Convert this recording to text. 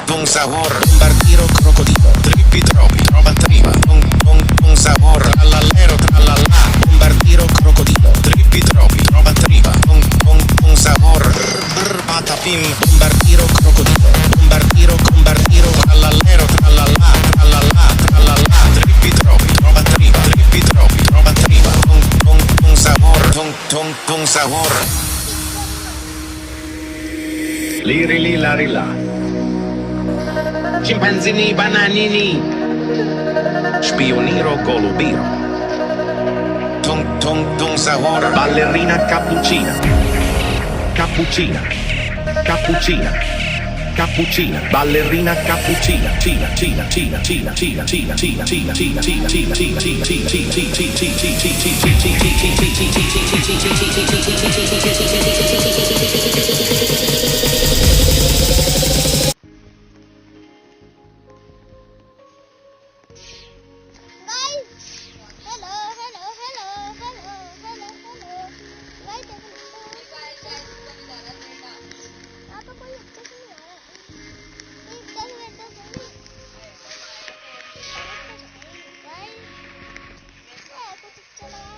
Tung sabor, bombardiro crocodilo, trippi troppi, roba tripa, tung sabor, trallallero trallallà, bombardiro crocodilo, trippi troppi, roba tripa, tung sabor, patapim, bombardiro crocodilo, bombardiro, trallallero trallallà, trallallà, trallallà, trippi troppi, roba tripa, tung sabor, tung sabor. Liri li lari la. Scimpanzini bananini. Spioniro golubiro. Tung sabor. Ballerina cappuccina. Cappuccina. Cappuccina. Cappuccina. Ballerina cappuccina. Cina, cina, cina, cina, cina, cina, cina, cina, cina, cina, cina, cina, cina, cina, Guys, aku cek